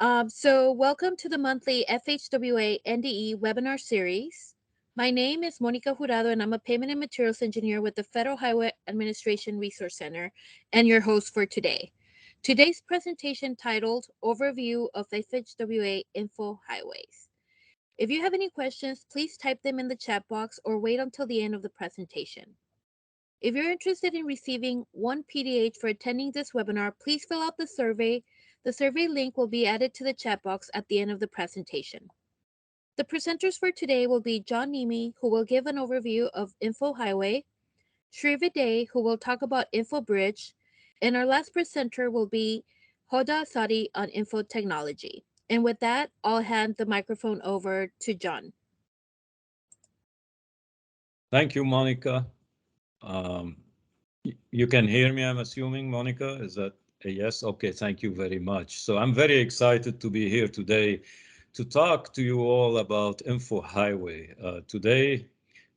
So welcome to the monthly FHWA NDE webinar series. My name is Monica Jurado, and I'm a Payment and Materials Engineer with the Federal Highway Administration Resource Center and your host for today. Today's presentation titled Overview of FHWA InfoHighways. If you have any questions, please type them in the chat box or wait until the end of the presentation. If you're interested in receiving one PDH for attending this webinar, please fill out the survey. The survey link will be added to the chat box at the end of the presentation. The presenters for today will be Jean Nehme, who will give an overview of InfoHighway, Shrinivas Bhide, who will talk about InfoBridge, and our last presenter will be Hoda Azari on InfoTechnology. And with that, I'll hand the microphone over to John. Thank you, Monica. You can hear me, I'm assuming, Monica? Is that a yes? Okay, thank you very much. So I'm very excited to be here today to talk to you all about InfoHighway. Today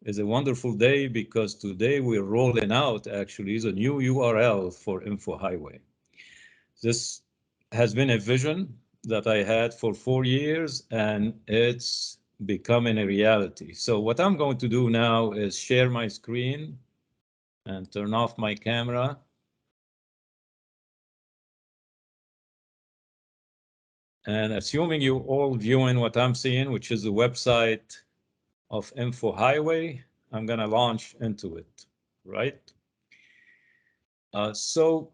is a wonderful day because today we're rolling out actually the new URL for InfoHighway. This has been a vision that I had for 4 years, and it's becoming a reality. So what I'm going to do now is share my screen and turn off my camera. And assuming you all viewing what I'm seeing, which is the website of InfoHighway, I'm going to launch into it, right? So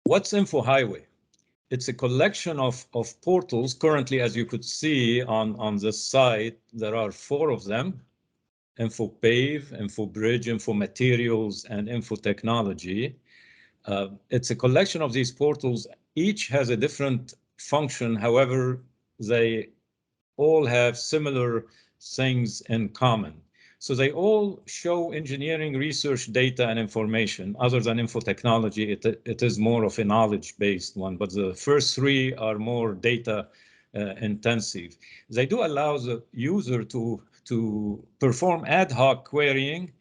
what's InfoHighway? It's a collection of portals. Currently, as you could see on this site, there are 4 of them: InfoPave, InfoBridge, InfoMaterials, and InfoTechnology. It's a collection of these portals. Each has a different function. However, they all have similar things in common. So they all show engineering, research, data, and information. Other than InfoTechnology, it is more of a knowledge-based one, but the first 3 are more data intensive. They do allow the user to perform ad hoc querying.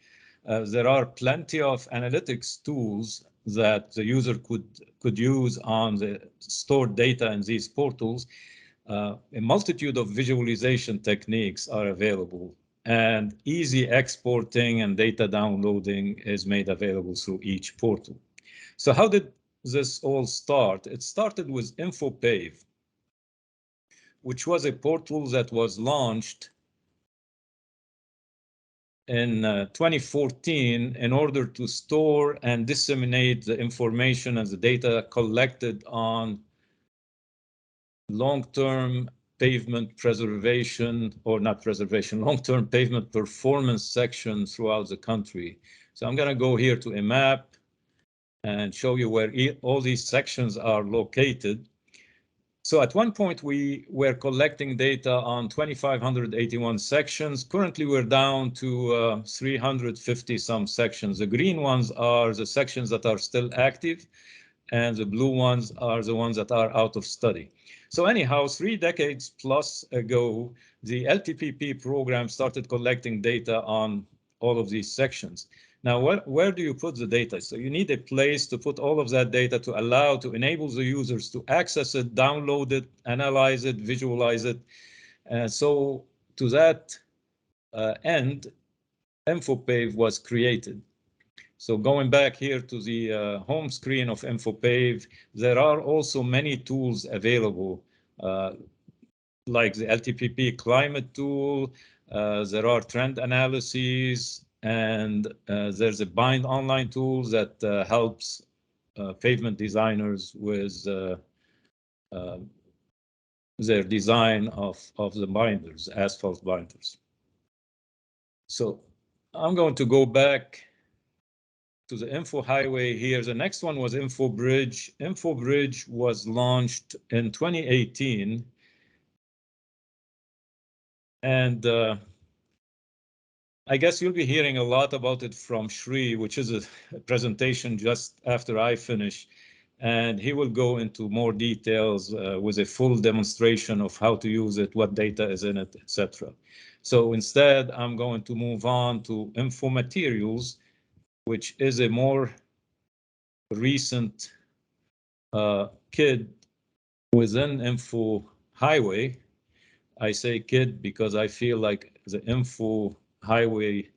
There are plenty of analytics tools that the user could use on the stored data in these portals. A multitude of visualization techniques are available, and easy exporting and data downloading is made available through each portal. So how did this all start? It started with InfoPave, which was a portal that was launched in 2014 in order to store and disseminate the information and the data collected on long-term pavement preservation, or not preservation, long-term pavement performance section throughout the country. So I'm going to go here to a map and show you where all these sections are located. So at one point, we were collecting data on 2,581 sections. Currently, we're down to 350 some sections. The green ones are the sections that are still active, and the blue ones are the ones that are out of study. So anyhow, 3 decades plus ago, the LTBP program started collecting data on all of these sections. Now, where do you put the data? So you need a place to put all of that data to enable the users to access it, download it, analyze it, visualize it. So to that end, InfoPave was created. So going back here to the home screen of InfoPave, there are also many tools available, like the LTBP climate tool. There are trend analyses, and there's a bind online tool that helps pavement designers with their design of the binders, asphalt binders. So I'm going to go back to the InfoHighway here. The next one was InfoBridge. InfoBridge was launched in 2018. And I guess you'll be hearing a lot about it from Shri, which is a presentation just after I finish. And he will go into more details with a full demonstration of how to use it, what data is in it, etc. So instead, I'm going to move on to InfoMaterials, which is a more recent kid within InfoHighway. I say kid because I feel like the InfoHighway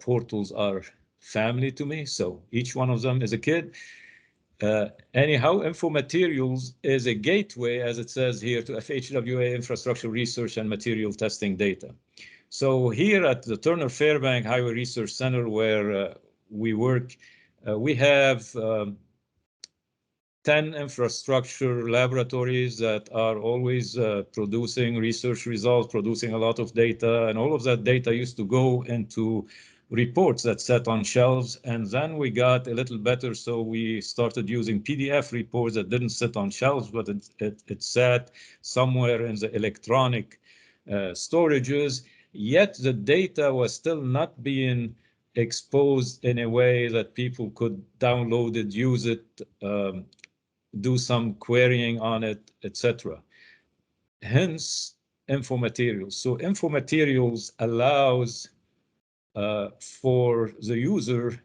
portals are family to me. So each one of them is a kid. Anyhow, InfoMaterials is a gateway, as it says here, to FHWA infrastructure research and material testing data. So here at the Turner Fairbank Highway Research Center, where we work, we have 10 infrastructure laboratories that are always producing research results, producing a lot of data, and all of that data used to go into reports that sat on shelves. And then we got a little better, so we started using PDF reports that didn't sit on shelves, but it sat somewhere in the electronic storages. Yet the data was still not being exposed in a way that people could download it, use it, do some querying on it, etc. Hence, InfoMaterials. So InfoMaterials allows for the user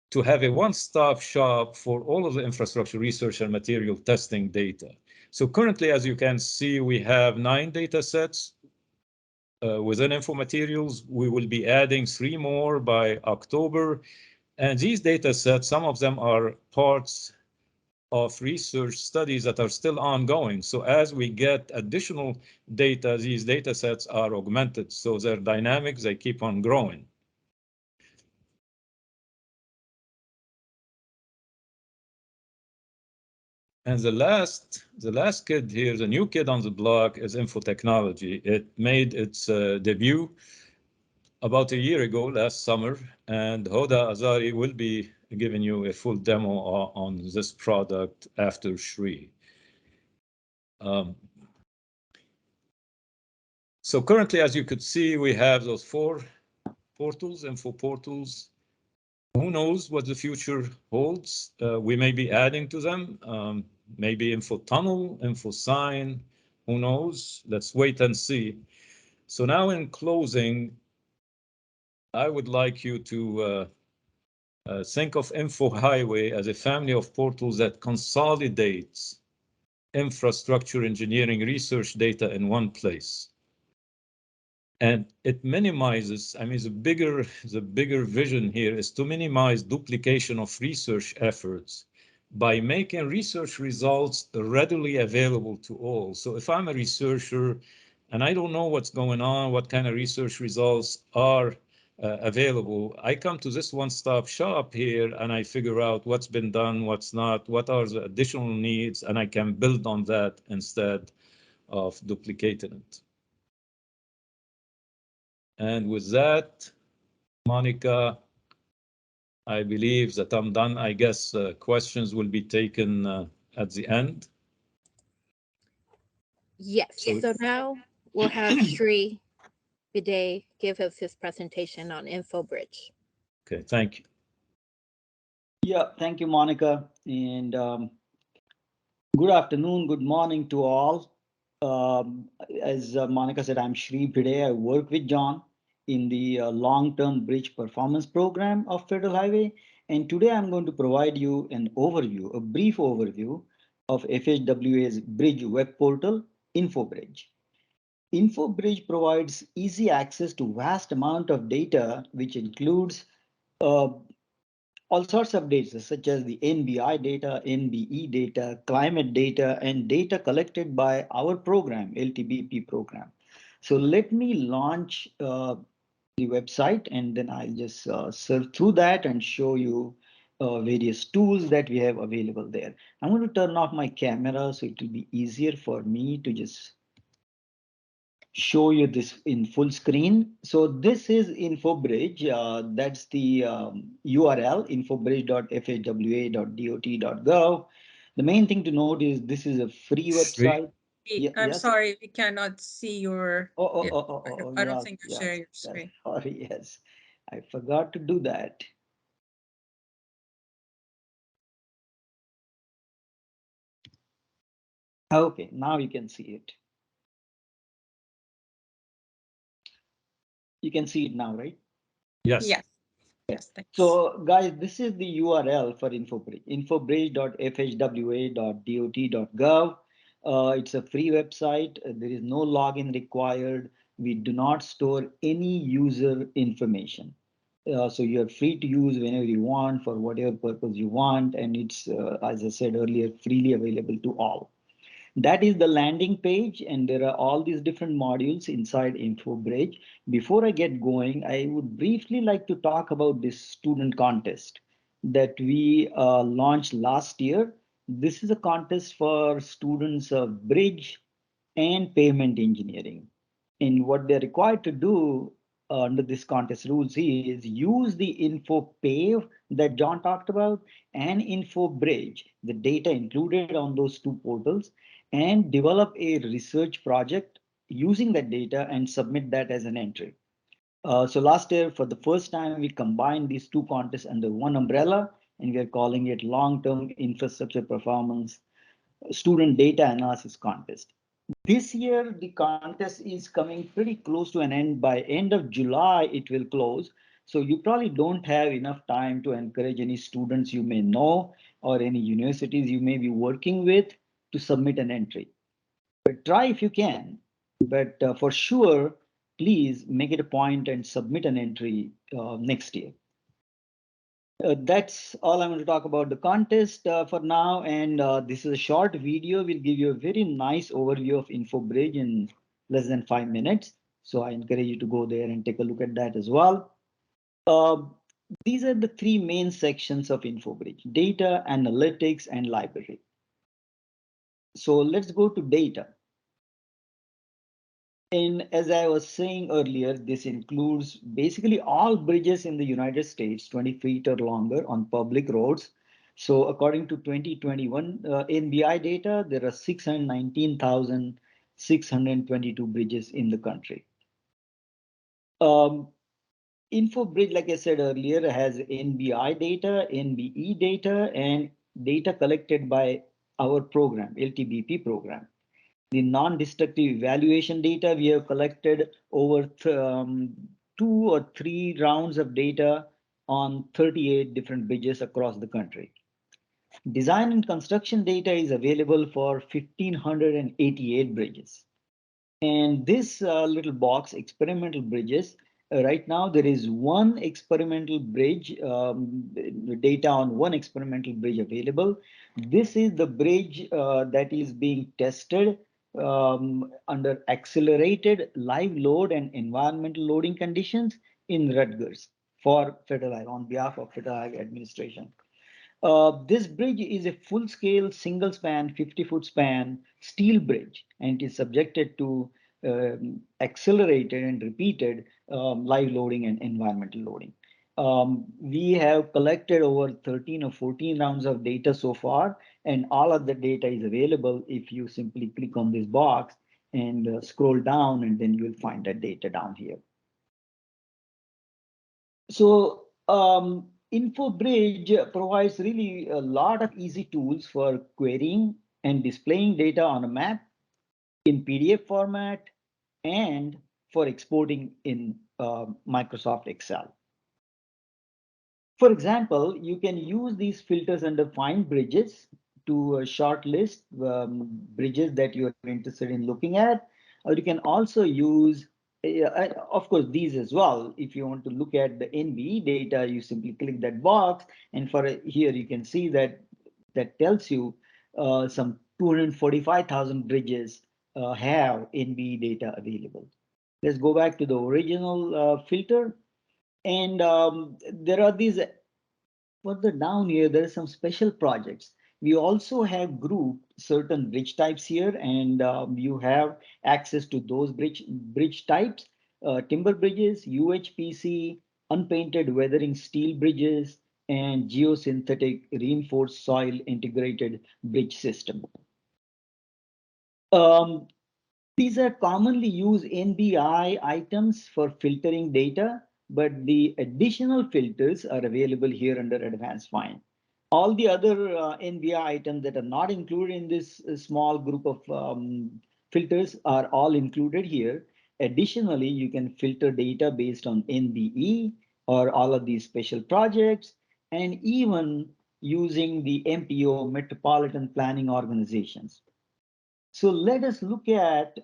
to have a one-stop shop for all of the infrastructure research and material testing data. So currently, as you can see, we have 9 data sets within InfoMaterials. We will be adding 3 more by October. And these data sets, some of them are parts of research studies that are still ongoing. So as we get additional data, these data sets are augmented. So they're dynamic, they keep on growing. And the last kid here, the new kid on the block, is InfoTechnology. It made its debut about a year ago, last summer, and Hoda Azari will be giving you a full demo on this product after Shri. So currently, as you could see, we have those 4 portals, info portals. Who knows what the future holds? We may be adding to them, maybe Info Tunnel, Info Sign, who knows? Let's wait and see. So now in closing, I would like you to think of InfoHighway as a family of portals that consolidates infrastructure engineering research data in one place. And it minimizes, I mean, the bigger vision here is to minimize duplication of research efforts by making research results readily available to all. So if I'm a researcher and I don't know what's going on, what kind of research results are available, I come to this one-stop shop here and I figure out what's been done, what's not, what are the additional needs, and I can build on that instead of duplicating it. And with that, Monica, I believe that I'm done. I guess questions will be taken at the end. Yes. So now we'll have Shri Bhide give us his presentation on InfoBridge. Okay, thank you. Yeah, thank you, Monica. And good afternoon, good morning to all. As Monica said, I'm Shri Bhide. I work with John in the long-term bridge performance program of Federal Highway. And today I'm going to provide you an overview, a brief overview of FHWA's bridge web portal, InfoBridge. InfoBridge provides easy access to vast amount of data, which includes all sorts of data, such as the NBI data, NBE data, climate data, and data collected by our program, LTBP program. So let me launch the website, and then I'll just surf through that and show you various tools that we have available there. I'm going to turn off my camera so it will be easier for me to just show you this in full screen. So this is InfoBridge. That's the URL, infobridge.fhwa.dot.gov. The main thing to note is this is a free Shri? website. Yeah, I'm yes. sorry, we cannot see your. I don't Yes, think you're yes, sharing your yes. screen. Sorry, yes. I forgot to do that. Okay, now you can see it. You can see it now, right? Yes. Yes. Yes, thanks. So guys, this is the URL for InfoBridge, infobridge.fhwa.dot.gov. It's a free website. There is no login required. We do not store any user information. So you're free to use whenever you want for whatever purpose you want. And it's, as I said earlier, freely available to all. That is the landing page, and there are all these different modules inside InfoBridge. Before I get going, I would briefly like to talk about this student contest that we launched last year. This is a contest for students of bridge and pavement engineering. And what they're required to do under this contest rules is use the InfoPave that John talked about and InfoBridge, the data included on those two portals, and develop a research project using that data and submit that as an entry. So last year, for the first time, we combined these two contests under one umbrella, and we are calling it long-term infrastructure performance student data analysis contest. This year, the contest is coming pretty close to an end. By end of July, it will close. So you probably don't have enough time to encourage any students you may know or any universities you may be working with to submit an entry. But try if you can. But for sure, please make it a point and submit an entry next year. That's all I'm going to talk about the contest for now. And this is a short video. We'll give you a very nice overview of InfoBridge in less than 5 minutes. So I encourage you to go there and take a look at that as well. Uh, these are the three main sections of InfoBridge: data, analytics, and library. So let's go to data. And as I was saying earlier, this includes basically all bridges in the United States, 20 feet or longer on public roads. So according to 2021 NBI data, there are 619,622 bridges in the country. InfoBridge, like I said earlier, has NBI data, NBE data, and data collected by our program, LTBP program. The non-destructive evaluation data, we have collected over 2 or 3 rounds of data on 38 different bridges across the country. Design and construction data is available for 1,588 bridges. And this little box, experimental bridges, right now there is one experimental bridge, data on one experimental bridge available. This is the bridge that is being tested under accelerated live load and environmental loading conditions in Rutgers for Federal on behalf of Federal Administration. This bridge is a full-scale, single-span, 50-foot span steel bridge, and it is subjected to accelerated and repeated live loading and environmental loading. We have collected over 13 or 14 rounds of data so far, and all of the data is available if you simply click on this box and scroll down, and then you will find that data down here. So InfoBridge provides really a lot of easy tools for querying and displaying data on a map in PDF format and for exporting in Microsoft Excel. For example, you can use these filters under Find Bridges to shortlist bridges that you're interested in looking at, or you can also use of course, these as well. If you want to look at the NBE data, you simply click that box, and for here you can see that tells you some 245,000 bridges have NBE data available. Let's go back to the original filter, and there are these further down here. There are some special projects. We also have grouped certain bridge types here, and you have access to those bridge types: timber bridges, UHPC, unpainted weathering steel bridges, and geosynthetic reinforced soil integrated bridge system. These are commonly used NBI items for filtering data, but the additional filters are available here under Advanced Find. All the other NBI items that are not included in this small group of filters are all included here. Additionally, you can filter data based on NBE or all of these special projects, and even using the MPO, Metropolitan Planning Organizations. So let us look at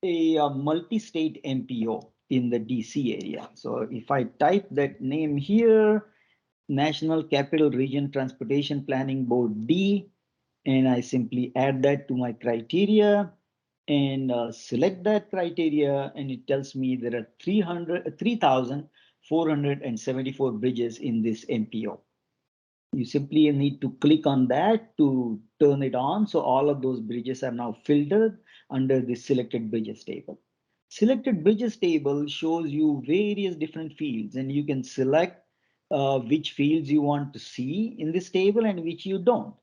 a multi-state MPO in the DC area. So if I type that name here, National Capital Region Transportation Planning Board D, and I simply add that to my criteria and select that criteria, and it tells me there are 3,474 bridges in this MPO. You simply need to click on that to turn it on. So all of those bridges are now filtered under the selected bridges table. Selected bridges table shows you various different fields, and you can select which fields you want to see in this table and which you don't.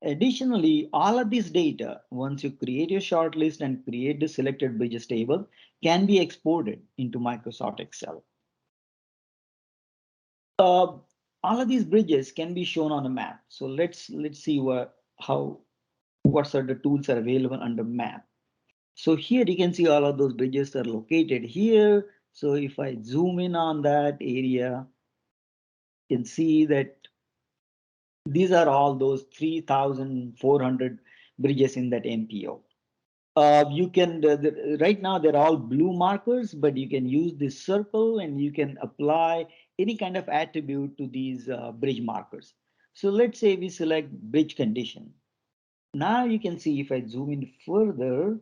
Additionally, all of this data, once you create your shortlist and create the selected bridges table, can be exported into Microsoft Excel. All of these bridges can be shown on a map. So let's see what sort of tools are available under map. So here you can see all of those bridges are located here. So if I zoom in on that area, you can see that these are all those 3,400 bridges in that MPO. You can, right now they're all blue markers, but you can use this circle and you can apply any kind of attribute to these bridge markers. So let's say we select bridge condition. Now you can see if I zoom in further,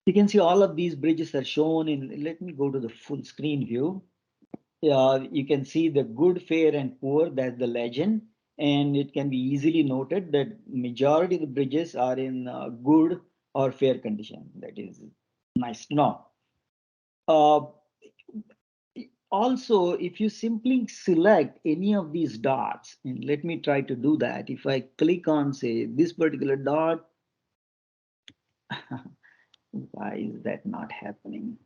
you can see all of these bridges are shown in, let me go to the full screen view. You can see the good, fair, and poor, that's the legend. And it can be easily noted that majority of the bridges are in good or fair condition. That is nice to know. Also, if you simply select any of these dots, and let me try to do that. If I click on, say, this particular dot, why is that not happening?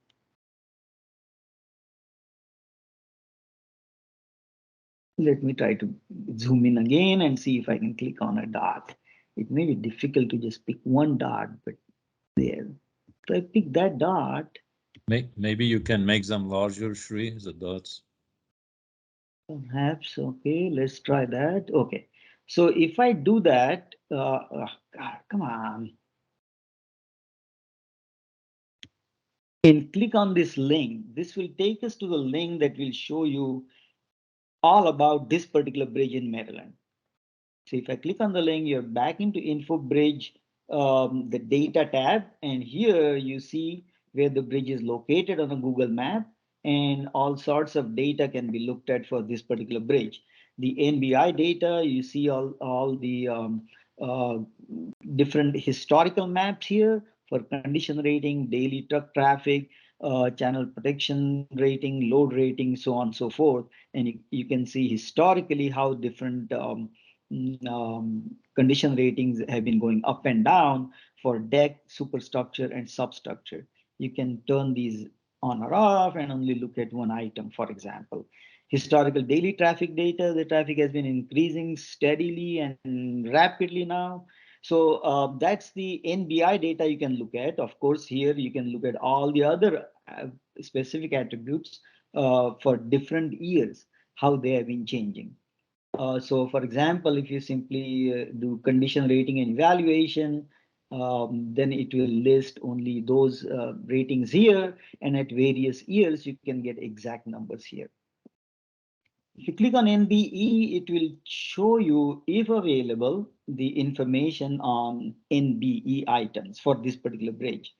Let me try to zoom in again and see if I can click on a dot. It may be difficult to just pick one dot, but there. So I pick that dot. Maybe you can make them larger, Shri, the dots. Perhaps, okay, let's try that. Okay, so if I do that, God, come on. And click on this link. This will take us to the link that will show you all about this particular bridge in Maryland. So if I click on the link, you're back into InfoBridge, the data tab, and here you see where the bridge is located on a Google map, and all sorts of data can be looked at for this particular bridge. The NBI data, you see all the uh, different historical maps here for condition rating, daily truck traffic, channel protection rating, load rating, so on and so forth. And you can see historically how different condition ratings have been going up and down for deck, superstructure, and substructure. You can turn these on or off and only look at one item, for example. Historical daily traffic data, the traffic has been increasing steadily and rapidly now. So that's the NBI data you can look at. Of course, here you can look at all the other specific attributes for different years, how they have been changing. So for example, if you simply do condition rating and evaluation, then it will list only those ratings here, and at various years, you can get exact numbers here. If you click on NBE, it will show you, if available, the information on NBE items for this particular bridge.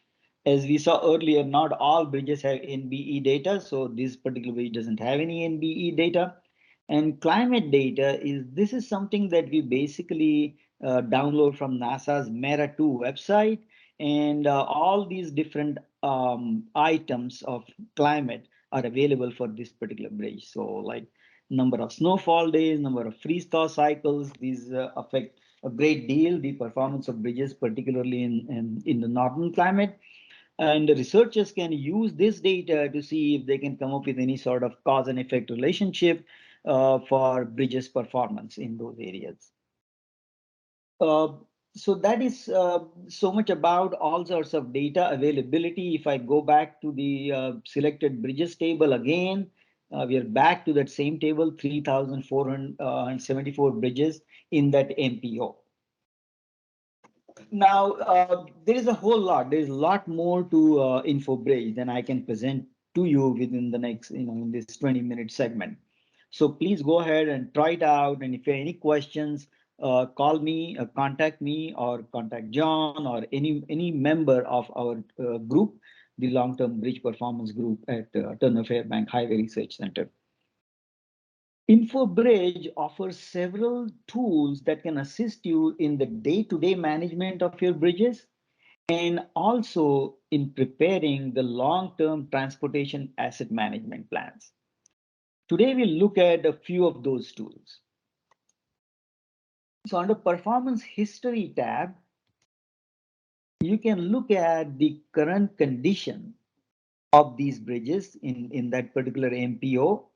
As we saw earlier, not all bridges have NBE data, so this particular bridge doesn't have any NBE data. And climate data this is something that we basically download from NASA's MERA 2 website, and all these different items of climate are available for this particular bridge. So like number of snowfall days, number of freeze-thaw cycles, these affect a great deal the performance of bridges, particularly in the northern climate. And the researchers can use this data to see if they can come up with any sort of cause and effect relationship for bridges performance in those areas. So that is so much about all sorts of data availability. If I go back to the selected bridges table again, we are back to that same table, 3,474 bridges in that MPO. Now, there is a whole lot. There is a lot more to InfoBridge than I can present to you within the next, in this 20-minute segment. So please go ahead and try it out. And if you have any questions, call me, contact me, or contact John or any member of our group, the Long-Term Bridge Performance Group at Turner Fairbank Highway Research Center. InfoBridge offers several tools that can assist you in the day-to-day management of your bridges and also in preparing the long-term transportation asset management plans. Today, we'll look at a few of those tools. So under Performance History tab, you can look at the current condition of these bridges in that particular MPO.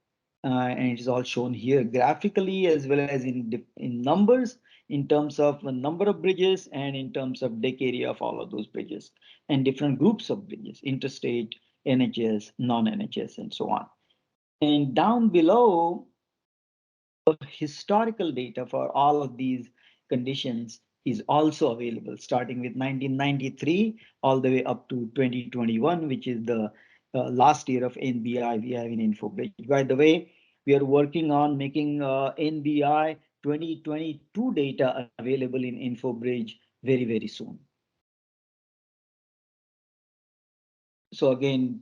And it is all shown here graphically as well as in numbers, in terms of the number of bridges and in terms of deck area of all of those bridges and different groups of bridges, interstate, NHS, non-NHS, and so on. And down below, historical data for all of these conditions is also available, starting with 1993 all the way up to 2021, which is the last year of NBI we have in InfoBridge. By the way, we are working on making NBI 2022 data available in InfoBridge very, very soon. So again,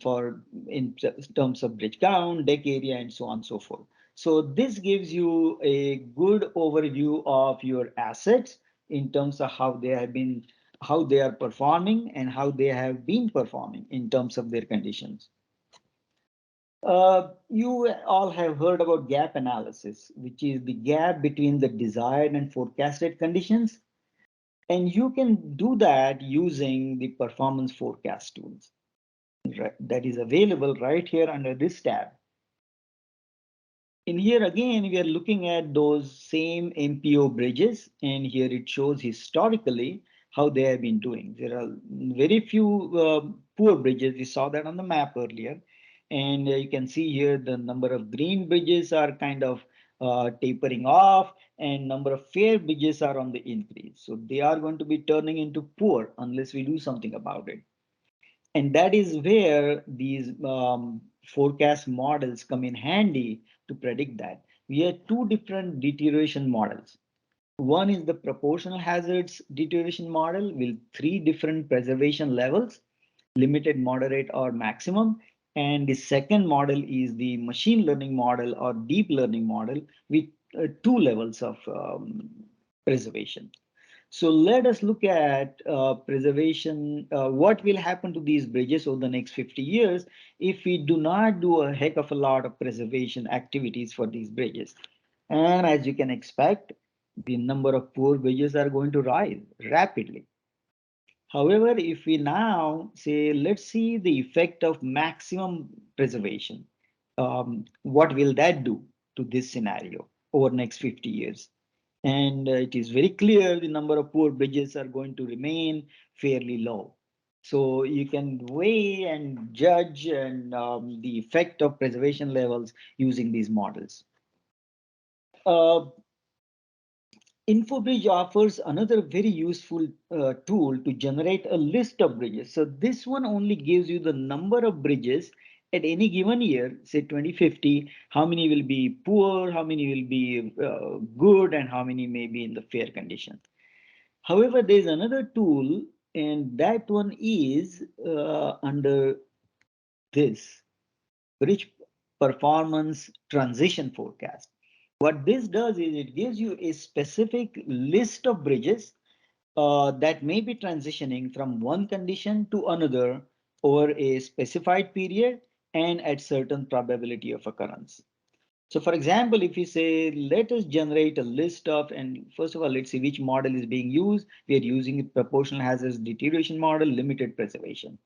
in terms of bridge count, deck area, and so on and so forth. So this gives you a good overview of your assets in terms of how they are performing and how they have been performing in terms of their conditions. You all have heard about gap analysis, which is the gap between the desired and forecasted conditions. And you can do that using the performance forecast tools that is available right here under this tab. In here again, we are looking at those same MPO bridges, and here it shows historically how they have been doing. There are very few poor bridges. We saw that on the map earlier. And you can see here the number of green bridges are kind of tapering off, and number of fair bridges are on the increase. So they are going to be turning into poor unless we do something about it. And that is where these forecast models come in handy to predict that. We have two different deterioration models. One is the proportional hazards deterioration model with three different preservation levels, limited, moderate, or maximum. And the second model is the machine learning model or deep learning model with two levels of preservation. So let us look at preservation. What will happen to these bridges over the next 50 years if we do not do a heck of a lot of preservation activities for these bridges? And as you can expect, the number of poor bridges are going to rise rapidly. However, if we now say, let's see the effect of maximum preservation, what will that do to this scenario over the next 50 years? And it is very clear the number of poor bridges are going to remain fairly low. So you can weigh and judge and the effect of preservation levels using these models. InfoBridge offers another very useful tool to generate a list of bridges. So this one only gives you the number of bridges at any given year, say 2050, how many will be poor, how many will be good, and how many may be in the fair condition. However, there's another tool, and that one is under this bridge performance transition forecast. What this does is it gives you a specific list of bridges that may be transitioning from one condition to another over a specified period and at certain probability of occurrence. So for example, if we say, let us generate a list of, and first of all, let's see which model is being used. We are using a proportional hazards deterioration model, limited preservation.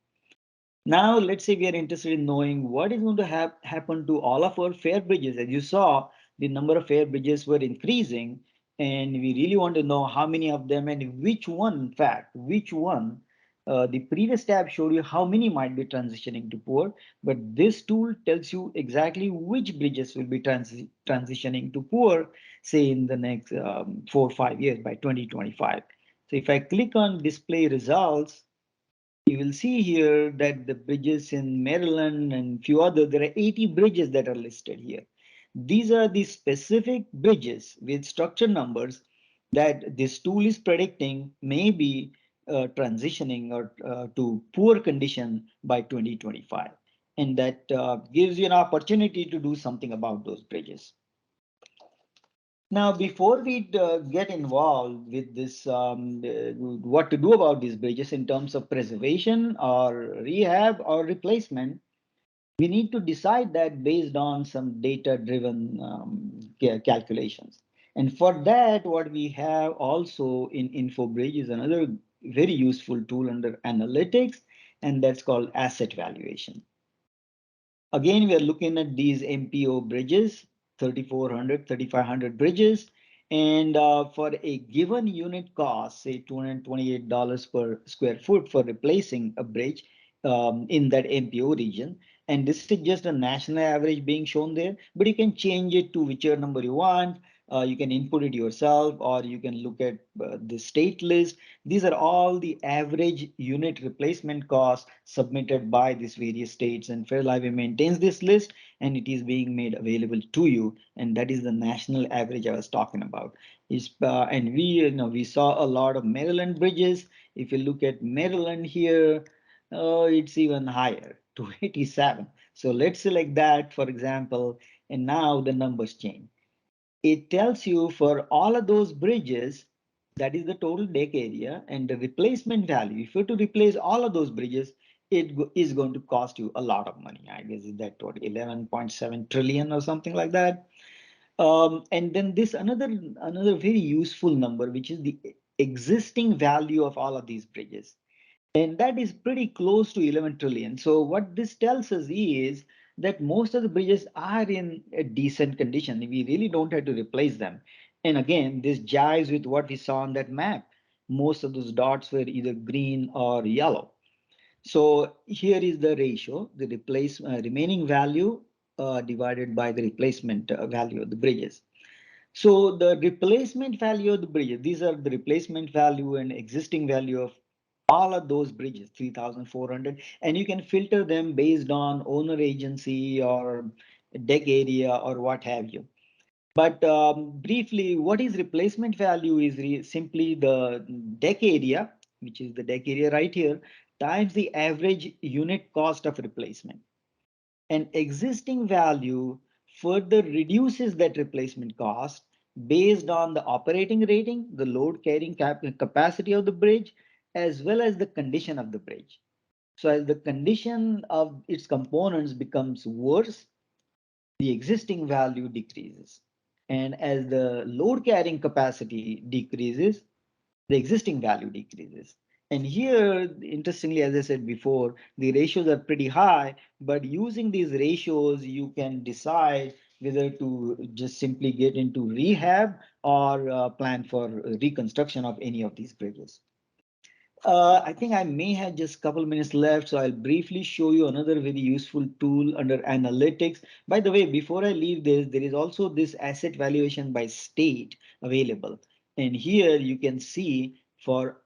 Now, let's say we are interested in knowing what is going to happen to all of our fair bridges. As you saw, the number of fair bridges were increasing, and we really want to know how many of them and which one, in fact, which one. The previous tab showed you how many might be transitioning to poor, but this tool tells you exactly which bridges will be transitioning to poor, say in the next 4 or 5 years by 2025. So if I click on display results, you will see here that the bridges in Maryland and few other, there are 80 bridges that are listed here. These are the specific bridges with structure numbers that this tool is predicting may be transitioning or to poor condition by 2025. And that gives you an opportunity to do something about those bridges. Now, before we get involved with this, what to do about these bridges in terms of preservation or rehab or replacement, we need to decide that based on some data-driven calculations. And for that, what we have also in InfoBridge is another very useful tool under analytics, and that's called asset valuation. Again, we are looking at these MPO bridges, 3,400, 3,500 bridges. And for a given unit cost, say $228 per square foot for replacing a bridge in that MPO region. And this is just a national average being shown there, but you can change it to whichever number you want. You can input it yourself, or you can look at the state list. These are all the average unit replacement costs submitted by these various states, and FHWA maintains this list and it is being made available to you. And that is the national average I was talking about. And we saw a lot of Maryland bridges. If you look at Maryland here, it's even higher, 287. So let's select that, for example, and now the numbers change. It tells you for all of those bridges, that is the total deck area and the replacement value. If you were to replace all of those bridges, it is going to cost you a lot of money. I guess is that what 11.7 trillion or something like that. And then this another very useful number, which is the existing value of all of these bridges. And that is pretty close to 11 trillion. So what this tells us is that most of the bridges are in a decent condition. We really don't have to replace them. And again, this jives with what we saw on that map. Most of those dots were either green or yellow. So here is the ratio, the remaining value divided by the replacement value of the bridges. So the replacement value of the bridges, these are the replacement value and existing value of all of those bridges, 3,400, and you can filter them based on owner agency or deck area or what have you. But briefly, what is replacement value is simply the deck area, which is the deck area right here, times the average unit cost of replacement. And existing value further reduces that replacement cost based on the operating rating, the load carrying capacity of the bridge, as well as the condition of the bridge. So as the condition of its components becomes worse, the existing value decreases. And as the load carrying capacity decreases, the existing value decreases. And here, interestingly, as I said before, the ratios are pretty high, but using these ratios, you can decide whether to just simply get into rehab or plan for reconstruction of any of these bridges. I think I may have just a couple minutes left, so I'll briefly show you another very useful tool under analytics. By the way, before I leave this, there is also this asset valuation by state available. And here you can see for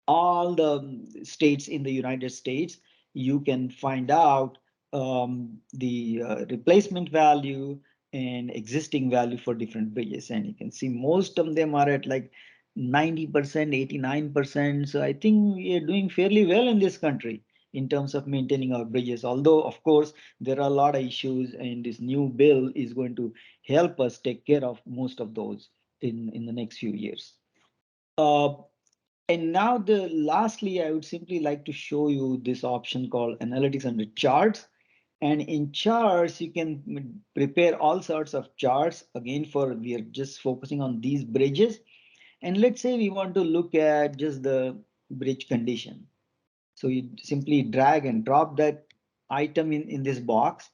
all the states in the United States, you can find out the replacement value and existing value for different bridges. And you can see most of them are at like 90%, 89%. So I think we are doing fairly well in this country in terms of maintaining our bridges. Although, of course, there are a lot of issues, and this new bill is going to help us take care of most of those in the next few years. And now lastly, I would simply like to show you this option called analytics under charts. And in charts, you can prepare all sorts of charts. Again, we are just focusing on these bridges. And let's say we want to look at just the bridge condition. So you simply drag and drop that item in this box,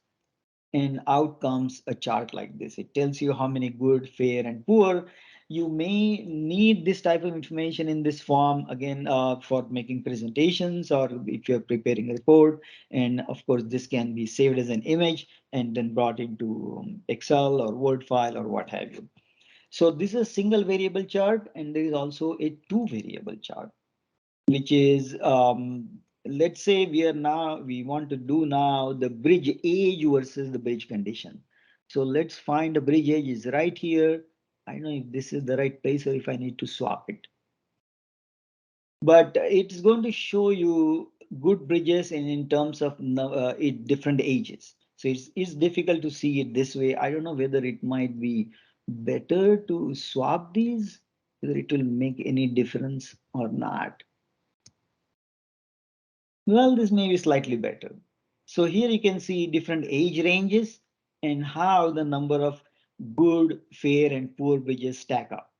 and out comes a chart like this. It tells you how many good, fair, and poor. You may need this type of information in this form again for making presentations or if you're preparing a report. And of course, this can be saved as an image and then brought into Excel or Word file or what have you. So this is a single variable chart, and there is also a two variable chart, which is, let's say we want to do now the bridge age versus the bridge condition. So let's find the bridge age is right here. I don't know if this is the right place or if I need to swap it. But it's going to show you good bridges in terms of different ages. So it's difficult to see it this way. I don't know whether it might be better to swap these, whether it will make any difference or not. Well, this may be slightly better. So here you can see different age ranges and how the number of good, fair, and poor bridges stack up.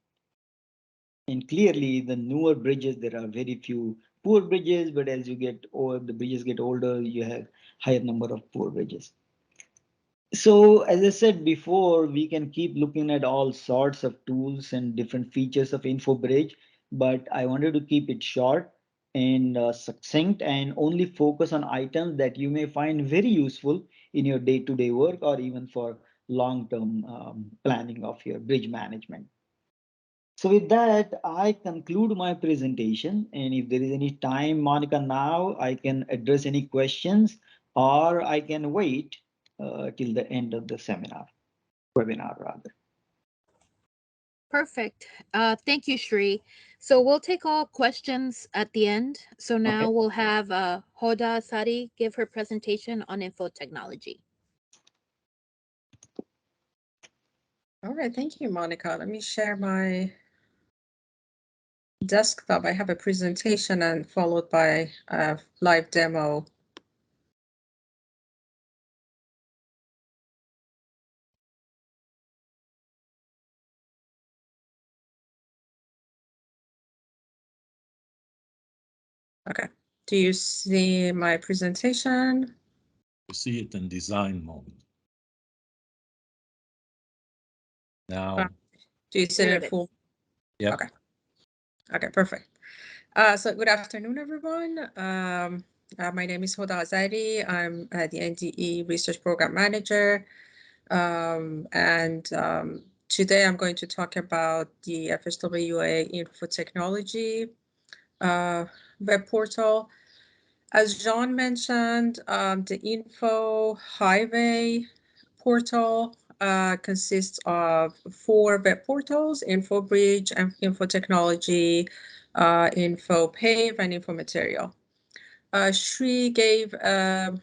And clearly, the newer bridges, there are very few poor bridges, but as you get old, the bridges get older, you have higher number of poor bridges. So as I said before, we can keep looking at all sorts of tools and different features of InfoBridge, but I wanted to keep it short and succinct and only focus on items that you may find very useful in your day-to-day work or even for long-term planning of your bridge management. So with that, I conclude my presentation. And if there is any time, Monica, now I can address any questions or I can wait till the end of the webinar rather. Perfect. Thank you, Shri. So we'll take all questions at the end. So now Okay. we'll have Hoda Azari give her presentation on info technology. All right, thank you, Monica. Let me share my desktop. I have a presentation and followed by a live demo. Okay, do you see my presentation? You see it in design mode. Now, do you see it in full? yeah. Okay. Okay, perfect. So good afternoon, everyone. My name is Hoda Azari. I'm the NDE Research Program Manager. Today I'm going to talk about the FHWA InfoTechnology web portal. As Jean mentioned, the InfoHighway portal consists of 4 web portals: InfoBridge and InfoTechnology, InfoPave, and InfoMaterial. Shri gave a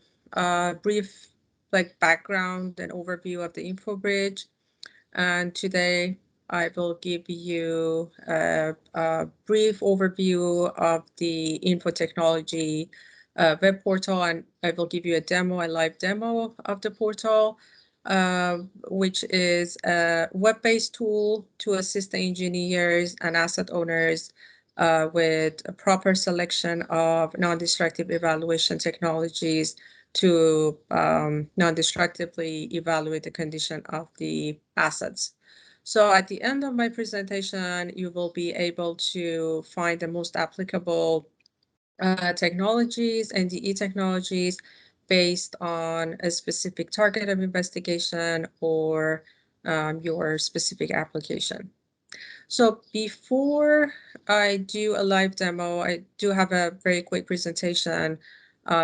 brief background and overview of the InfoBridge, and today I will give you a brief overview of the InfoTechnology web portal, and I will give you a live demo of the portal, which is a web-based tool to assist the engineers and asset owners with a proper selection of non-destructive evaluation technologies to non-destructively evaluate the condition of the assets. So at the end of my presentation, you will be able to find the most applicable technologies and NDE technologies based on a specific target of investigation or your specific application. So before I do a live demo, I do have a very quick presentation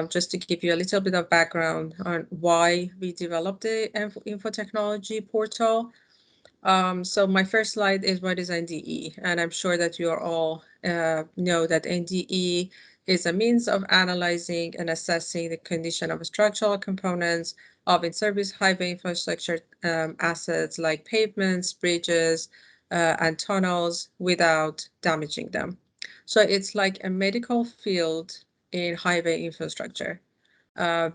just to give you a little bit of background on why we developed the info technology portal. So my first slide is what is NDE, and I'm sure that you all know that NDE is a means of analyzing and assessing the condition of structural components of in-service highway infrastructure assets like pavements, bridges, and tunnels without damaging them. So it's like a medical field in highway infrastructure.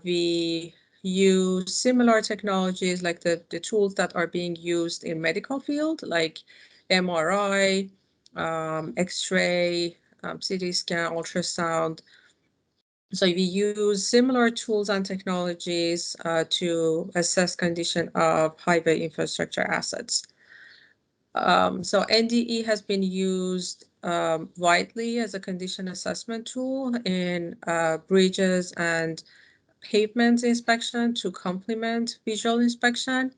We use similar technologies like the tools that are being used in medical field, like MRI, X-ray, CT scan, ultrasound. So we use similar tools and technologies to assess condition of highway infrastructure assets. So NDE has been used widely as a condition assessment tool in bridges and pavement inspection to complement visual inspection.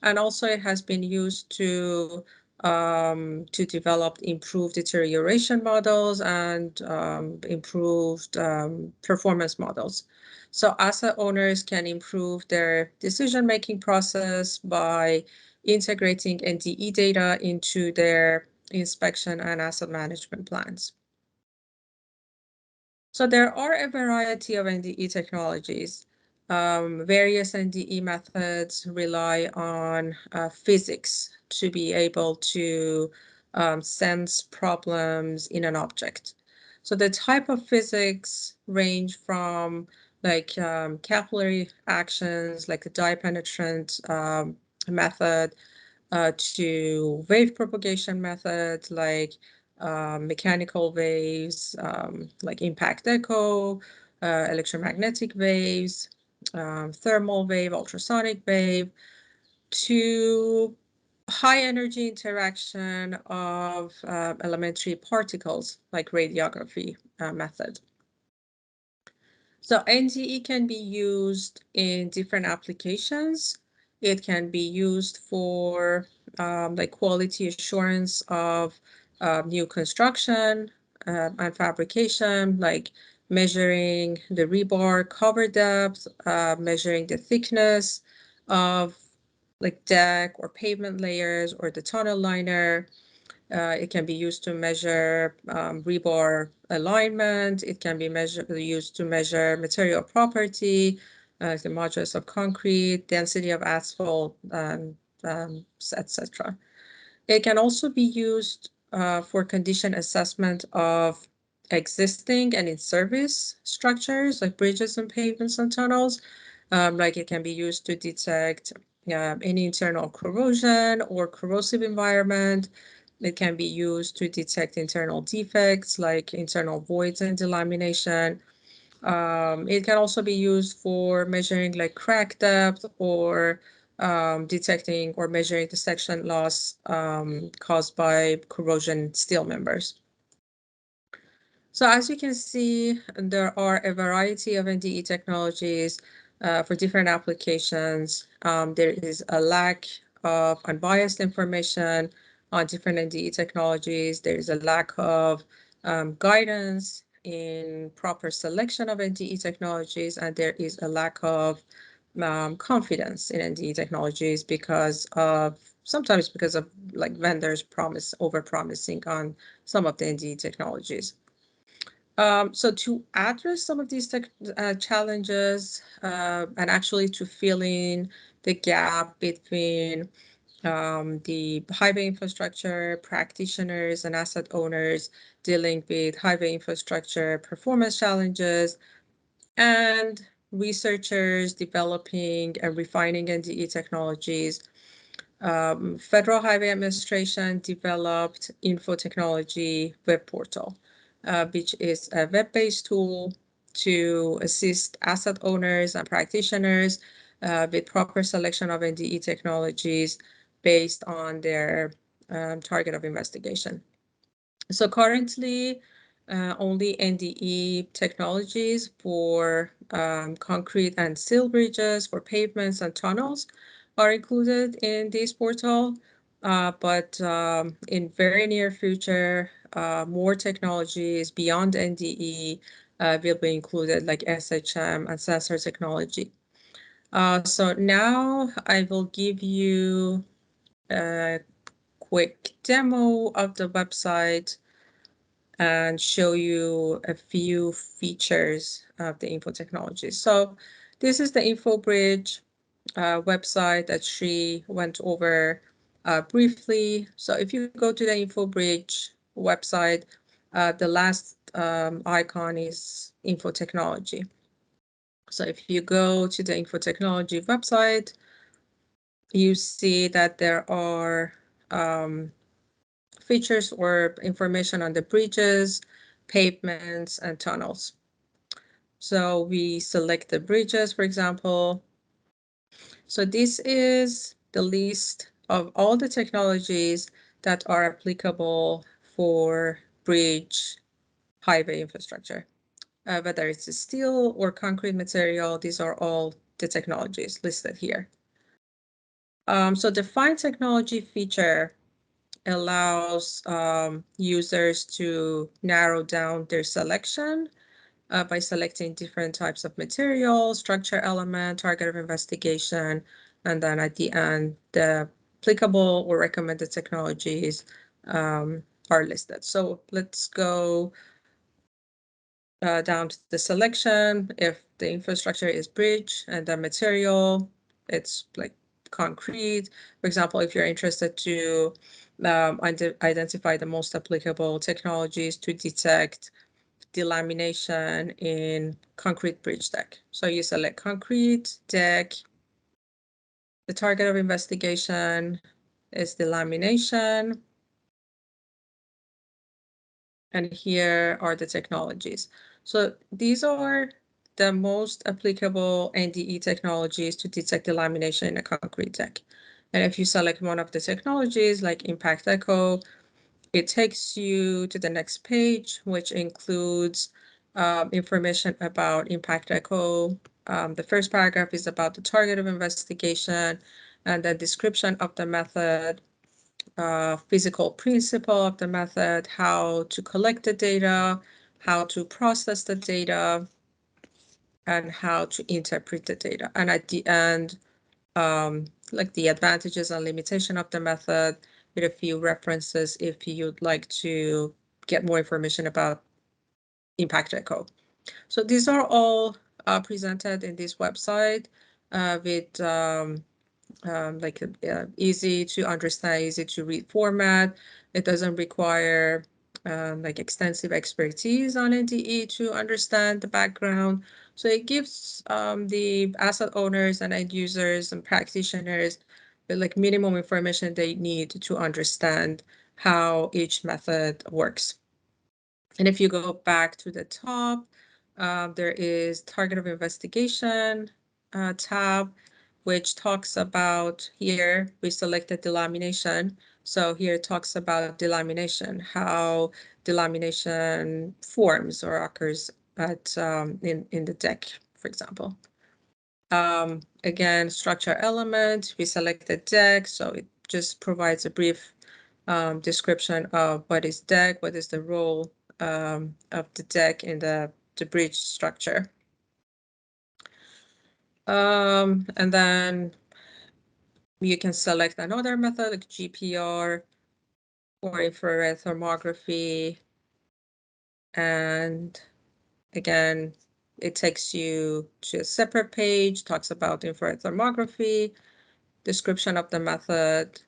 And also it has been used to to develop improved deterioration models and improved performance models. So asset owners can improve their decision-making process by integrating NDE data into their inspection and asset management plans. So there are a variety of NDE technologies. Various NDE methods rely on physics to be able to sense problems in an object. So the type of physics range from like capillary actions, like the dye penetrant method, to wave propagation methods like mechanical waves, like impact echo, electromagnetic waves, thermal wave, ultrasonic wave, to high energy interaction of elementary particles like radiography method. So NDE can be used in different applications. It can be used for like quality assurance of new construction and fabrication, like measuring the rebar cover depth, measuring the thickness of like deck or pavement layers or the tunnel liner. It can be used to measure rebar alignment. It can be used to measure material property, the modulus of concrete, density of asphalt, etc. It can also be used for condition assessment of existing and in-service structures like bridges and pavements and tunnels. Like it can be used to detect any internal corrosion or corrosive environment. It can be used to detect internal defects like internal voids and delamination. It can also be used for measuring like crack depth or detecting or measuring the section loss caused by corrosion steel members. So as you can see, there are a variety of NDE technologies for different applications. There is a lack of unbiased information on different NDE technologies. There is a lack of guidance in proper selection of NDE technologies, and there is a lack of confidence in NDE technologies sometimes because of like vendors over-promising on some of the NDE technologies. So to address some of these challenges and actually to fill in the gap between the highway infrastructure practitioners and asset owners dealing with highway infrastructure performance challenges and researchers developing and refining NDE technologies, Federal Highway Administration developed InfoTechnology web portal, which is a web-based tool to assist asset owners and practitioners with proper selection of NDE technologies based on their target of investigation. So currently, only NDE technologies for concrete and steel bridges, for pavements and tunnels are included in this portal. But in very near future, more technologies beyond NDE will be included, like SHM and sensor technology. So now I will give you a quick demo of the website and show you a few features of the InfoTechnologies. So this is the InfoBridge website that Shri went over briefly. So if you go to the InfoBridge website, the last icon is InfoTechnology. So if you go to the InfoTechnology website, you see that there are features or information on the bridges, pavements, and tunnels. So we select the bridges, for example. So this is the list of all the technologies that are applicable for bridge highway infrastructure. Whether it's a steel or concrete material, these are all the technologies listed here. So the find technology feature allows users to narrow down their selection by selecting different types of material, structure element, target of investigation, and then at the end, the applicable or recommended technologies are listed. So let's go down to the selection. If the infrastructure is bridge and the material, it's like concrete. For example, if you're interested to identify the most applicable technologies to detect delamination in concrete bridge deck. So you select concrete deck. The target of investigation is delamination. And here are the technologies. So these are the most applicable NDE technologies to detect delamination in a concrete deck. And if you select one of the technologies like Impact Echo, it takes you to the next page, which includes information about Impact Echo. The first paragraph is about the target of investigation and the description of the method, physical principle of the method, how to collect the data, how to process the data, and how to interpret the data. And at the end, like the advantages and limitation of the method with a few references if you'd like to get more information about Impact Echo. So these are all presented in this website with like easy to understand, easy to read format. It doesn't require like extensive expertise on NDE to understand the background. So it gives the asset owners and end users and practitioners the like minimum information they need to understand how each method works. And if you go back to the top, there is target of investigation tab, which talks about, here we selected delamination. So here it talks about delamination, how delamination forms or occurs at in the deck, for example. Again, structure element, we selected deck, so it just provides a brief description of what is deck, what is the role of the deck in the bridge structure. And then you can select another method like GPR or infrared thermography. And again, it takes you to a separate page, talks about infrared thermography, description of the method,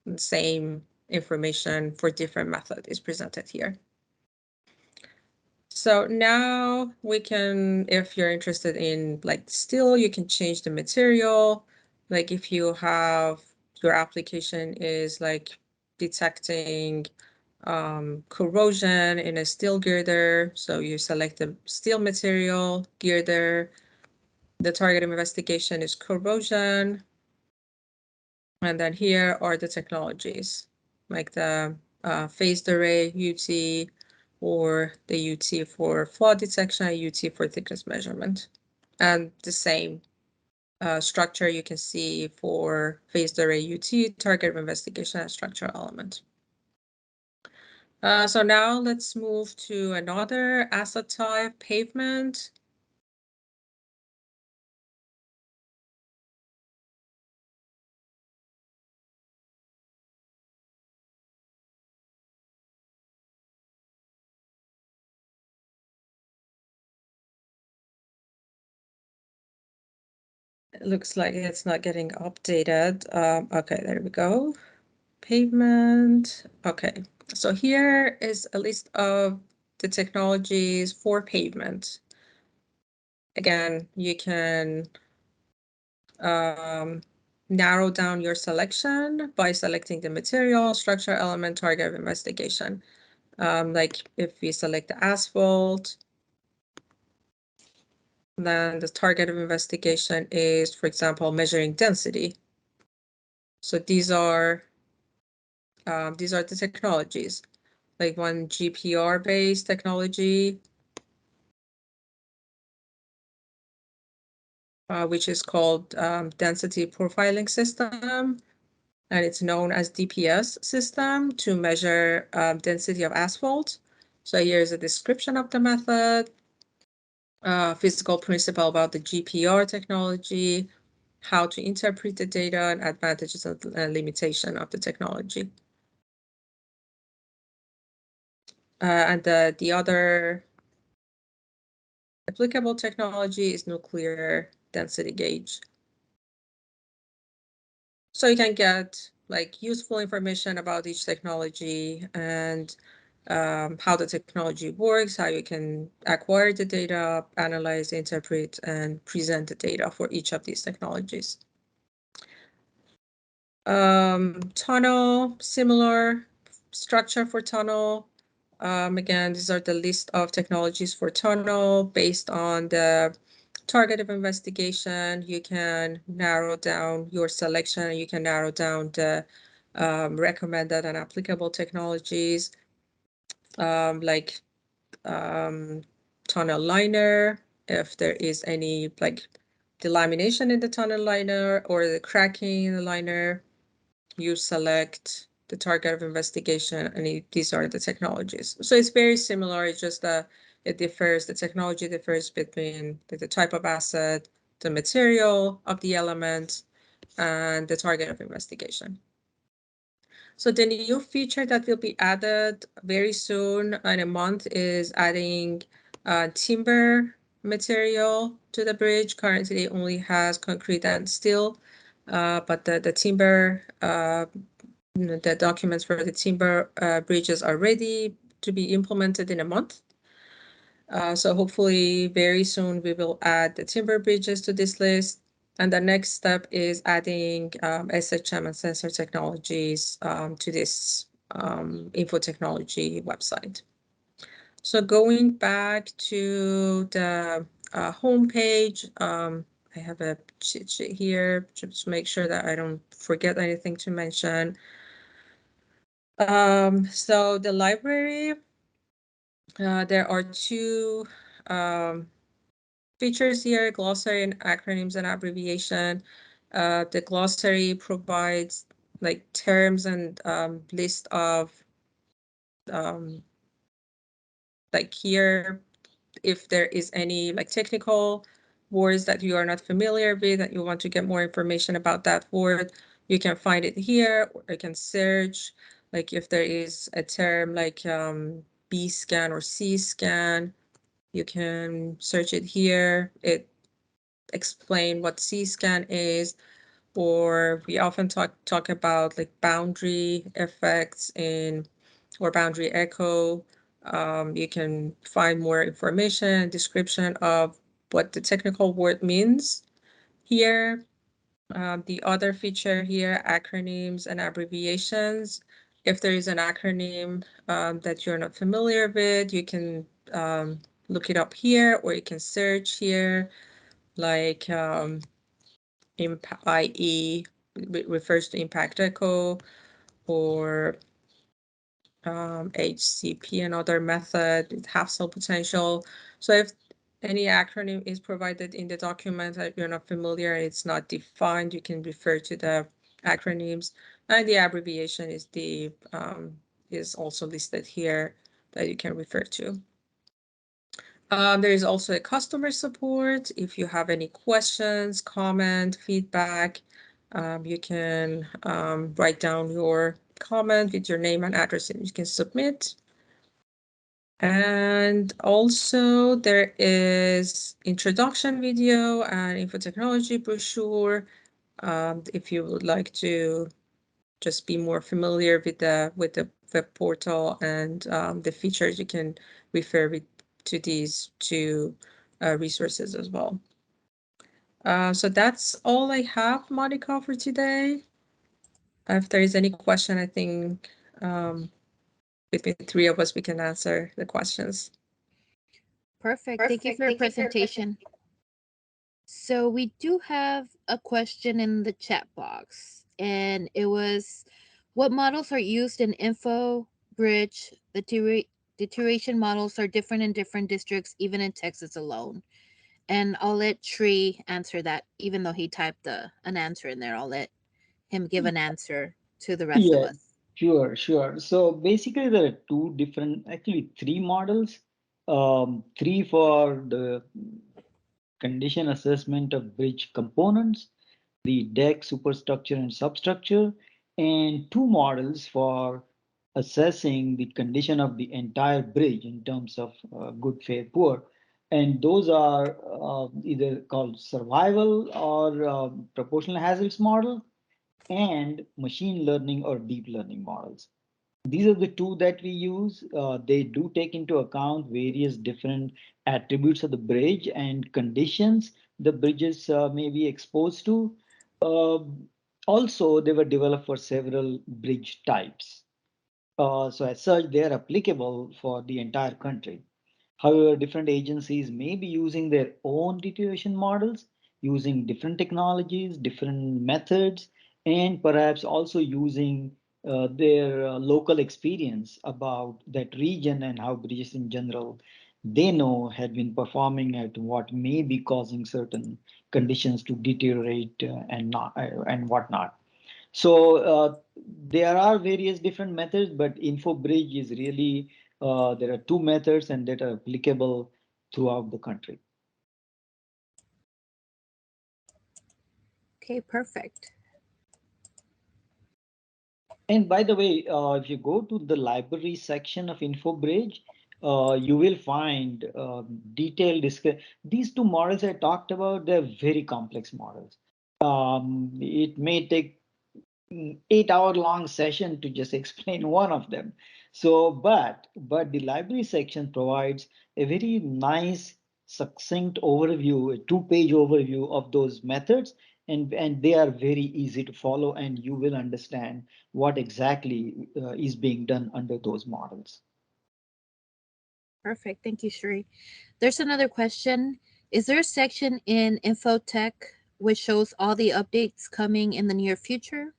and same information for different method is presented here. So now we can, if you're interested in like steel, you can change the material. Like if you have, your application is like detecting corrosion in a steel girder. So you select the steel material, girder. The target of investigation is corrosion. And then here are the technologies, like the phased array UT, or the UT for flaw detection, UT for thickness measurement. And the same structure you can see for phased array UT, target of investigation, and structure element. So now let's move to another asset type, pavement. It looks like it's not getting updated. Okay, there we go. Pavement. Okay, so here is a list of the technologies for pavement. Again, you can narrow down your selection by selecting the material, structure, element, target of investigation. Like if we select the asphalt, then the target of investigation is, for example, measuring density. So these are the technologies, like one GPR-based technology, which is called density profiling system. and it's known as DPS system to measure density of asphalt. So here's a description of the method, physical principle about the GPR technology, how to interpret the data, and advantages and limitation of the technology. And the other applicable technology is nuclear density gauge. So you can get like useful information about each technology and how the technology works, how you can acquire the data, analyze, interpret, and present the data for each of these technologies. Tunnel, similar structure for tunnel. Again, these are the list of technologies for tunnel based on the target of investigation. You can narrow down your selection, and you can narrow down the recommended and applicable technologies, like tunnel liner, if there is any like delamination in the tunnel liner or the cracking in the liner, you select the target of investigation, and these are the technologies. So it's very similar. It's just that it differs. The technology differs between the type of asset, the material of the element, and the target of investigation. So the new feature that will be added very soon in a month is adding timber material to the bridge. Currently, it only has concrete and steel, but the timber, the documents for the timber bridges are ready to be implemented in a month. So hopefully very soon we will add the timber bridges to this list. And the next step is adding SHM and sensor technologies to this InfoTechnology website. So going back to the homepage, I have a cheat sheet here just to make sure that I don't forget anything to mention. So the library, there are two features here, glossary and acronyms and abbreviation. The glossary provides like terms and list of like here, if there is any like technical words that you are not familiar with and you want to get more information about that word, you can find it here, or you can search. Like if there is a term like B scan or C scan, you can search it here. It explain what C-scan is, or we often talk about like boundary effects or boundary echo. You can find more information, description of what the technical word means here. The other feature here, acronyms and abbreviations. If there is an acronym that you're not familiar with, you can look it up here, or you can search here, like IE refers to impact echo, or HCP, another method with half cell potential. So if any acronym is provided in the document that you're not familiar and it's not defined, you can refer to the acronyms, and the abbreviation is also listed here that you can refer to. There is also a customer support. If you have any questions, comment, feedback, you can write down your comment with your name and address, and you can submit. And also there is introduction video and InfoTechnology brochure. If you would like to just be more familiar with the web portal and the features, you can refer to these two resources as well. So that's all I have, Monica, for today. If there is any question, I think between the three of us, we can answer the questions. Perfect. Thank you for your presentation. So we do have a question in the chat box, and it was, what models are used in InfoBridge? The deterioration models are different in different districts, even in Texas alone. And I'll let Tree answer that, even though he typed an answer in there. I'll let him give an answer to the rest of Yeah, us. sure. So basically, there are two different, actually three models. Three for the condition assessment of bridge components, the deck, superstructure, and substructure, and two models for assessing the condition of the entire bridge in terms of good, fair, poor. And those are either called survival or proportional hazards model and machine learning or deep learning models. These are the two that we use. They do take into account various different attributes of the bridge and conditions the bridges may be exposed to. Uh, Also, they were developed for several bridge types. So as such, they are applicable for the entire country. However, different agencies may be using their own deterioration models, using different technologies, different methods, and perhaps also using their local experience about that region and how bridges in general they know had been performing at what may be causing certain conditions to deteriorate and not and whatnot. So there are various different methods, but InfoBridge is really there are two methods and that are applicable throughout the country. Okay, perfect. And by the way, if you go to the library section of InfoBridge, you will find detailed discussion. These two models I talked about, they're very complex models. It may take 8 hour long session to just explain one of them. So, but the library section provides a very nice, succinct overview, a 2 page overview of those methods, and they are very easy to follow, and you will understand what exactly is being done under those models. Perfect. Thank you, Shri. There's another question. Is there a section in Infotech which shows all the updates coming in the near future?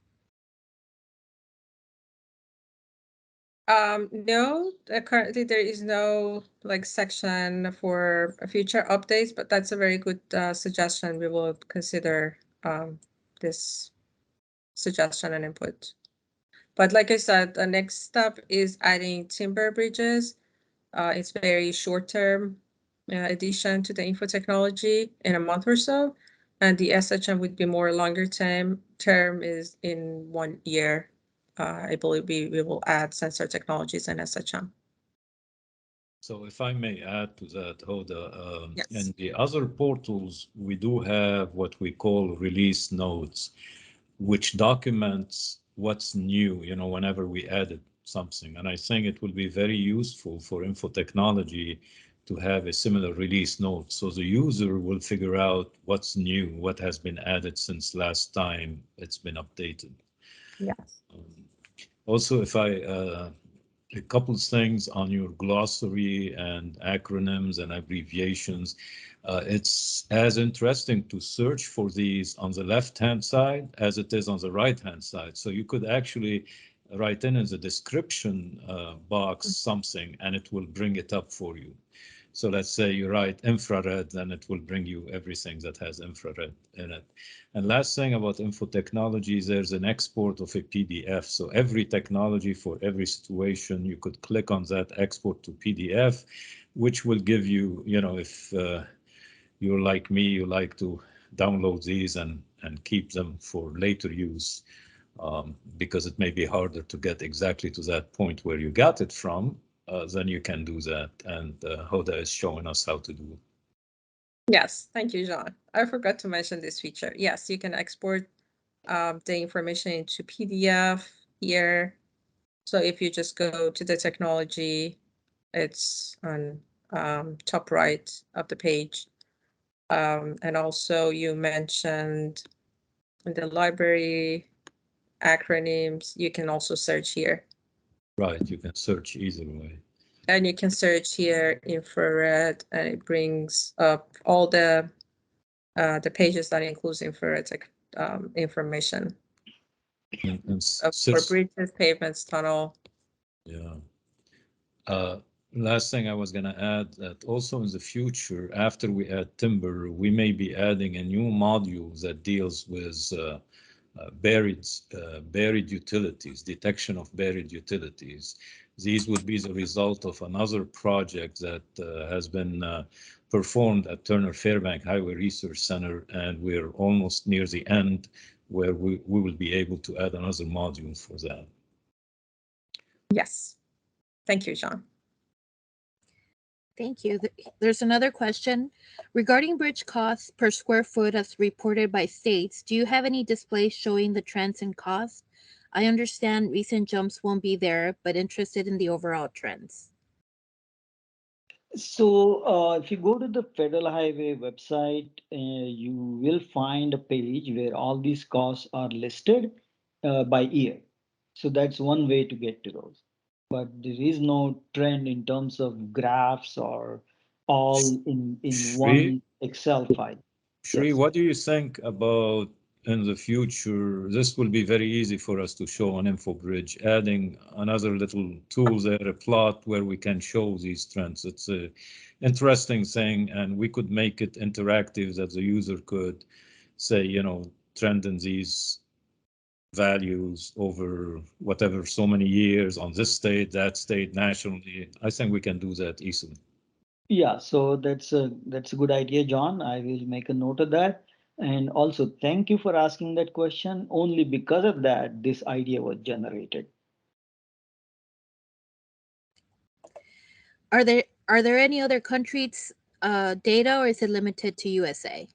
No, currently there is no like section for future updates, but that's a very good suggestion. We will consider this suggestion and input. But like I said, the next step is adding timber bridges. It's very short-term addition to the info technology in a month or so. And the SHM would be more longer term is in 1 year. I believe we will add sensor technologies and SHM. So if I may add to that, Hoda, Yes. in the other portals, we do have what we call release notes, which documents what's new, whenever we added something. And I think it will be very useful for info technology to have a similar release note. So the user will figure out what's new, what has been added since last time it's been updated. Yes. Also, if a couple things on your glossary and acronyms and abbreviations. It's as interesting to search for these on the left-hand side as it is on the right-hand side. So you could actually write in the description box something and it will bring it up for you. So let's say you write infrared, then it will bring you everything that has infrared in it. And last thing about info technologies, there's an export of a PDF. So every technology for every situation, you could click on that export to PDF, which will give you, if you're like me, you like to download these and keep them for later use, because it may be harder to get exactly to that point where you got it from. Then you can do that. And Hoda is showing us how to do it. Yes, thank you, Jean. I forgot to mention this feature. Yes, you can export the information into PDF here. So if you just go to the technology, it's on top right of the page. And also you mentioned in the library acronyms, you can also search here. Right, you can search either way. And you can search here infrared, and it brings up all the pages that includes infrared information for bridges, pavements, tunnel. Yeah. Last thing I was going to add that also in the future, after we add timber, we may be adding a new module that deals with buried utilities, detection of buried utilities. These would be the result of another project that has been performed at Turner Fairbank Highway Research Center, and we're almost near the end where we will be able to add another module for that. Yes. Thank you, Jean. Thank you. There's another question. Regarding bridge costs per square foot as reported by states, do you have any displays showing the trends in cost? I understand recent jumps won't be there, but interested in the overall trends. So if you go to the Federal Highway website, you will find a page where all these costs are listed by year. So that's one way to get to those. But there is no trend in terms of graphs or all in Shri, one Excel file. Shri, Yes. what do you think about in the future? This will be very easy for us to show on InfoBridge, adding another little tool there, a plot where we can show these trends. It's a interesting thing, and we could make it interactive that the user could say, you know, trend in these values over whatever so many years on this state, that state, nationally. I think we can do that easily. Yeah, so that's a good idea, John. I will make a note of that. And also thank you for asking that question. Only because of that, this idea was generated. Are there any other countries' data, or is it limited to USA?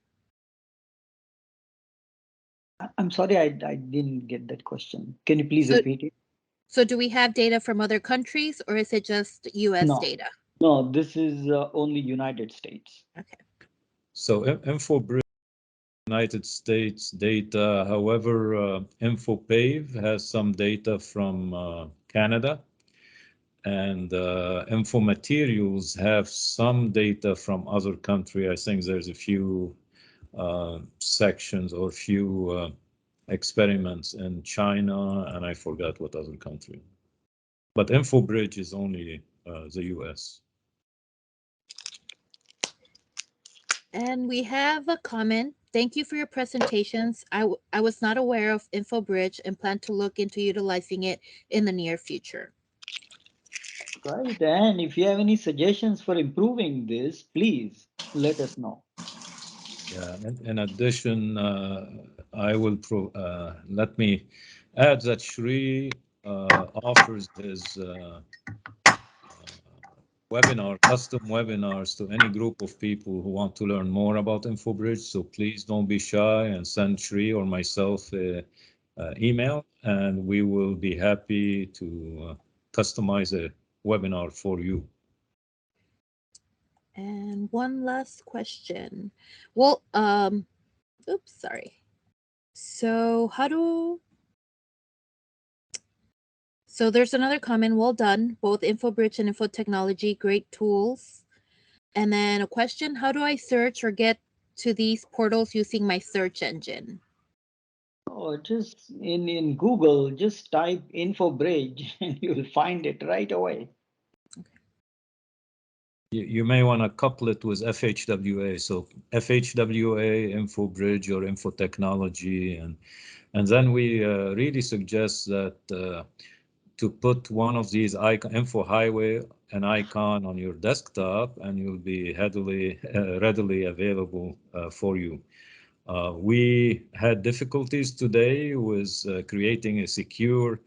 I'm sorry, I didn't get that question. Can you please So, repeat it? so do we have data from other countries, or is it just US No, data? no, this is only United States. Okay. So InfoBridge United States data. However, InfoPave has some data from Canada, and InfoMaterials have some data from other country. I think there's a few sections or few experiments in China, and I forgot what other country. But InfoBridge is only the US. And we have a comment. Thank you for your presentations. I was not aware of InfoBridge and plan to look into utilizing it in the near future. Right. And if you have any suggestions for improving this, please let us know. Yeah, in addition, I will let me add that Shri offers his custom webinars to any group of people who want to learn more about InfoBridge. So please don't be shy and send Shri or myself an email, and we will be happy to customize a webinar for you. And one last question. Well, oops, sorry. So so there's another comment. Well done, both InfoBridge and InfoTechnology, great tools. And then a question, how do I search or get to these portals using my search engine? Oh, just in Google, just type InfoBridge and you'll find it right away. You may want to couple it with FHWA. So FHWA, InfoBridge, or InfoTechnology, and then we really suggest that to put one of these InfoHighway, an icon on your desktop, and you'll be readily available for you. We had difficulties today with creating a secure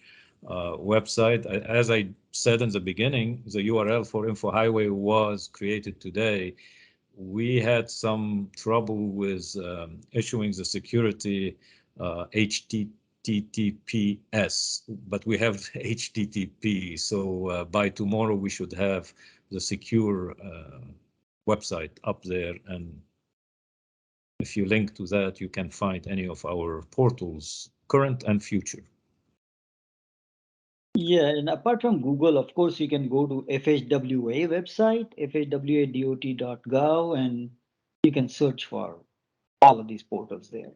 website. As I said in the beginning, the URL for InfoHighway was created today. We had some trouble with issuing the security HTTPS, but we have HTTP. So by tomorrow, we should have the secure website up there. And if you link to that, you can find any of our portals, current and future. Yeah, and apart from Google, of course, you can go to FHWA website, fhwadot.gov, and you can search for all of these portals there.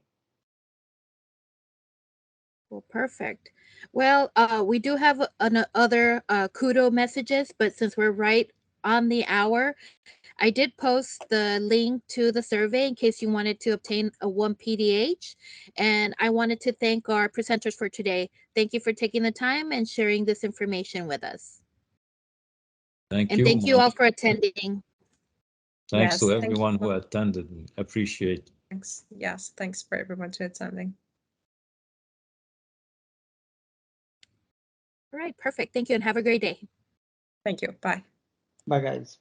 Well, perfect. Well, we do have other kudo messages, but since we're right on the hour, I did post the link to the survey in case you wanted to obtain a 1 PDH. And I wanted to thank our presenters for today. Thank you for taking the time and sharing this information with us. Thank And you. thank you all for attending. Thanks Yes, to thank everyone you. who attended. We appreciate. Thanks. Yes, thanks for everyone to attending. All right, perfect. Thank you and have a great day. Thank you. Bye. Bye, guys.